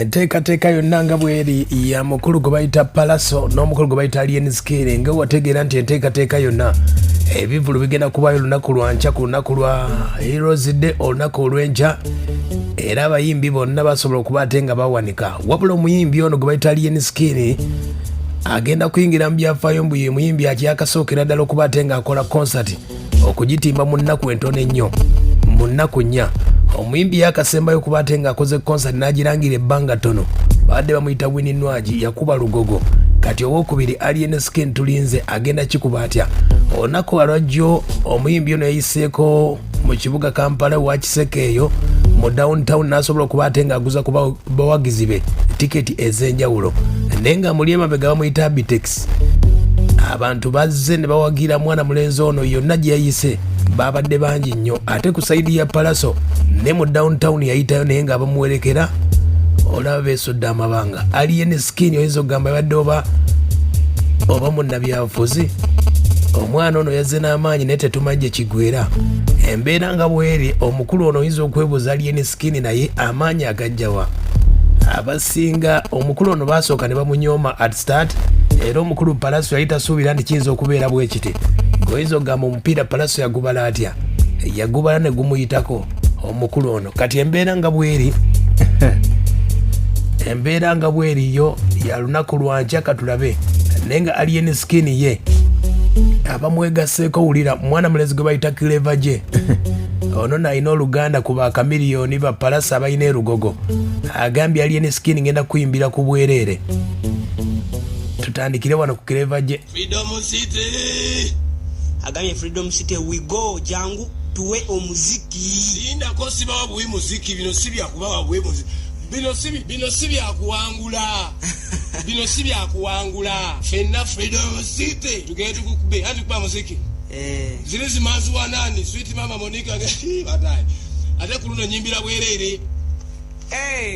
enteekateeka yonna nga bweri ya mukulu gwe bayita palaso n'omukulu gwe bayita alien skin nga wategeera nti enteekateeka yonna ebivulu bigenda kubayo olunaku lwa nkya ku lunaku lwa Heroes Day olunaku olw'enkya era abayimbi bonna basobola okuba ate nga bawanika wabula omuyimbi ono gwe bayita alien skin agenda kuyingira mu byafaayo mbu ye muyimbi akyakasookera ddala okuba ate nga akola concert okugitimba mu nnaku entono ennyo mu nnaku nnya omuyimbi yakasembayo kuba ate nga akoze concert n'agirangira ebbanga tono badde bamuyita Winnie Nwagi yakuba lugogo kati owokubiri alien skin tulinze agenda kikuba atya olunaku lwajjo omuyimbi ono yayiseeko mu kibuga Kampala wa Kiseke eyo mu downtown n'asobola okuba ate nga aguza ku bawagizi be tiketi ez'enjawulo naye nga muli emabega bamuyita Abitex abantu bazze ne bawagira mwana mulenzi ono yonna gye yayise babadde bangi nnyo ate ku saidi ya Palaso ne mu downtown yayitayo naye nga bamuwerekera olaba beesodde amabanga alien skin oyinza okugamba yabadde oba munnabyabufuzi omwana ono yazze n'amaanyi naye tetumanyi gye kigwera embeera nga bweri omukulu ono oyinza okwebuuza alien skin naye amaanyi agajjawa abasinga omukulu ono basooka ne bamunyooma at start era omukulu Palaso yali tasuubira nti kiyinza okubeera bwe kiti oyinza okugamba omupiira Palaso yagubala atya yagubala ne gumuyitako omukulu ono kati embeera nga bweri embeera nga bweri yo ya lunaku lwankya katulabe naye nga alien skin ye abamwegaseeko wulira mwana mulezi gwe bayita Clever gye ono nalina oluganda ku bakamiliyoni ba Palaso abalina erugogo agambye alien skin ngenda kuyimbira ku bwereere tutandikire wano ku Clever gye Freedom City agambye Freedom City we go jangu tuwe omuziki sinda ko sibawa buwi muziki bino sibya kubawa buwi muziki bino sibya kuwangula bino sibya kuwangula fenna Freedom City tugende kukube hadi kuba muziki zile zimazi wanani sweet mama Monica ngati batai ate kuluno nyimbira bwerere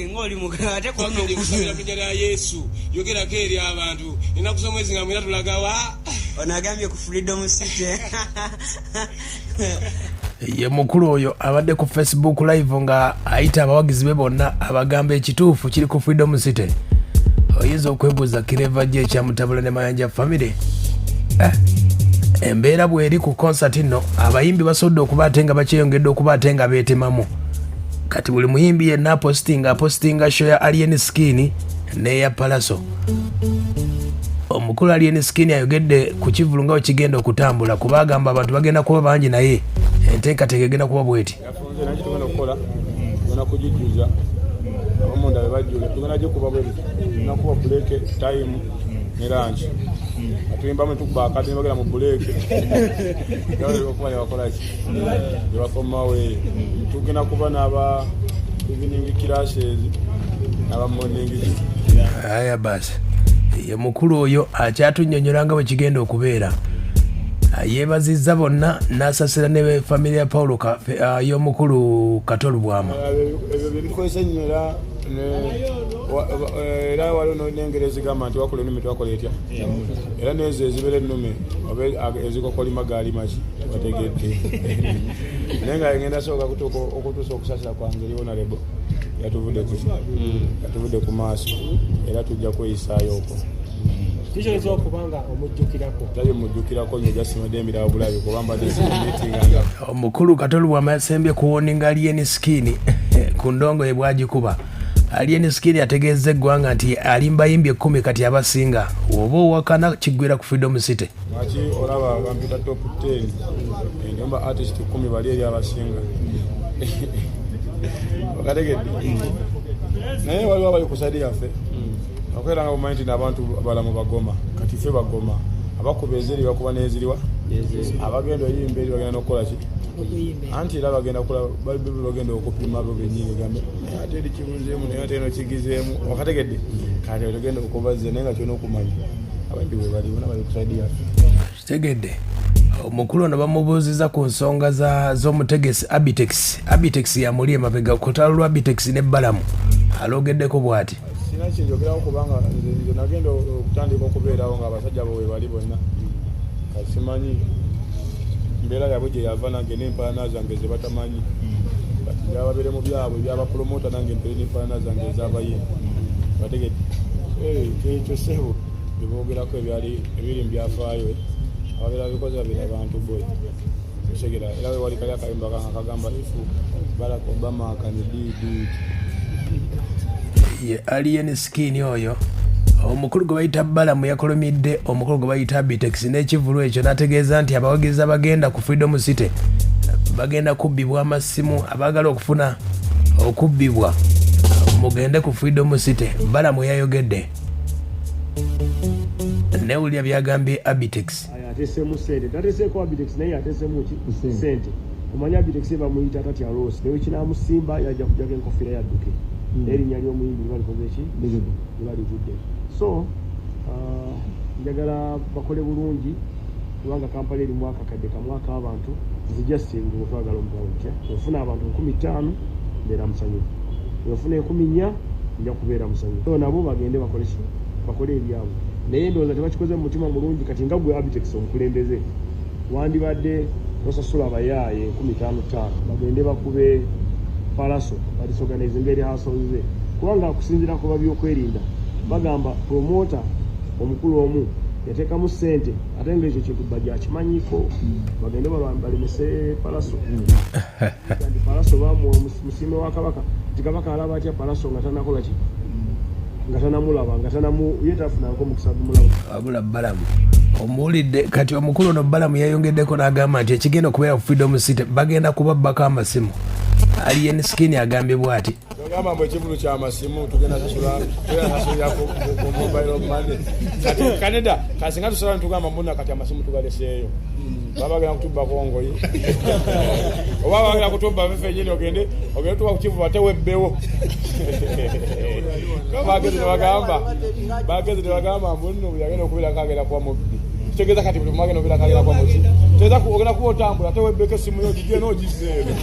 ngoli muga ate kuluno kusabira pinjala ya Yesu yogera keri abantu inakusoma mwezi nga mwina tulagawa onagambye ku Freedom City ye mukulu oyo abadde ku Facebook live nga ayita abawagizi be bonna abagamba ekituufu kiri ku Freedom City oyinza okwebuuza Clever gye ekyamutabula ne Mayanja family embeera bweri ku concert nno abayimbi basobodde okuba ate nga bakyeyongedde okuba ate nga beetemamu kati buli muyimbi yenna apostinga show ya alien skin neya Palaso omukulu alien skin ayogedde ku kivulu nga wekigenda okutambula kuba agamba abantu bagenda kuba bangi naye enteekateeka egenda kuba bweti Niranji atuimba mtu kubakati bagera mu break yawe okuba yakola ki yakoma we tugina kuba naba evening classes naba morning aya basi ye mukulu oyo akyatunyonyolanga bwe kigenda okubeera yeebazizza bonna n'asasira ne family ya Paulo y'omukulu Katolubwama ebikosenyera era waliwo n'engereza gamba nti wakola ennume twakola etya era nezo ezibera ennume ezikokolima gaali maki bategedde naye nga ngenda sooka okutuusa okusasira kwange lionalebo yatuvudde ku maaso era tujja kweyisaayo okwo kisobola okubanga omujjukirako tayo mujjukirako nyo jasimadde emirala bulabi kubamba meetinganga omukulu Katolubwama yasembye kuwoninga alien skin ku ndongo ye bwagikuba alien skin yategeeza eggwanga nti alimba yimbi 10 kati abasinga oba owakana kiggwera ku Freedom City maki olaba bampita top 10 enyumba artist 10 bali eri abasinga okategedde naye waliwo abali ku saidi yaffe okwera nga bumanyi nti n'abantu balamu bagoma kati ffe bagoma abakuba eziri bakuba n'eziriwa abagenda oyimba eri bagenda n'okukola ki anti era bagenda bagenda okupima bo bennyini gambe naye ate eri kibuzeemu naye ate eno kigizeemu wakategedde kati otogenda okubazza naye nga kyona okumanya abandi bwe bali bona bali ku saidi yaffe kitegedde omukulu ono bamubuuziza ku nsonga z'omutegesi Abitex yamuli emabega kutalo lwa Abitex ne Balamu alogeddeko bw'ati sina kinjogerawo kubanga nze nagenda okutandika okubeerawo ng'abasajja bo we bali bonna kasimanyi mbeera yabwe gye yava nange n'empalana zange ze batamanyi byababere mu byabwe byabapromota nange mpere n'enfaanana zange ez'abayimbi bategedde ekyo sebo bebogerako ebiri mubyafaayo ababeera bikoze babeera abantu boy segera era we wali kali akayimba kagamba ifu Barack Obama can do ye Alien Skin oyo omukulu gwe bayita Balamu yakolomidde omukulu gwe bayita Bitex n'ekivulu ekyo n'ategeeza nti abawagizi bagenda ku Freedom City bagenda kubbibwa amasimu abaagala okufuna okubbibwa mugende ku Freedom City. Balamu yayogedde newulira byagambye Abitex atesemu sente tateseeko Abitex naye atesemu sente omanya Abitex bamuyita tatya Rose naye kinamusimba yajja kujjaga enkofiira yadduke erinnya ly'omuyimbi libalikoze ki libaligudde so njagala bakole bulungi kubanga Kampala eri mwaka kadde kamwaka abantu zijastinga otwagala omutawuke ofuna abantu 15 mbeera musanyufu ofuna 14 nja kubeera musanyufu so nabo bagende bakole ebyabwe naye ndowooza tebakikoze mu mutima mulungi kati nga gwe Abitex omukulembeze wandibadde nosasula abayaaye 15,000 bagende bakube palaso badisorganize ngeri hasoze kubanga akusinzira ku babyokwerinda bagamba promota omukulu omu yateekamu ssente ate ng'ekyo kintu bajja akimanyiko bagende balemese palaso kandi palaso bamuwa musime wa kabaka nti kabaka alaba atya palaso nga tanakola ki nga tanamulaba nga yetafunako mukisa gumulaba abula Balamu omuwulidde kati omukulu ono Balamu yayongeddeko n'agamba nti ekigenda okubeera ku Freedom City bagenda kubabbako amasimu. Alien Skin agambye bw'ati ogamba mbu ekivulu ky'amasimu tugenda sasulira ku mobile money kati Canada kasinga tusala ntugamba mbona kati amasimu tugaleseeyo baba bagenda kutubbako ngoyi oba bagenda kutubba fefe nyini ogende tuba ku kivu ate webbewo bagezi tebagamba mbunno yagenda okubeera kagenda kuba mubbi kitegeeza kati buli mwagenda okubeera kagenda kuba muki ogenda kuba otambula ate webbeko essimu yo gigye n'ogizeero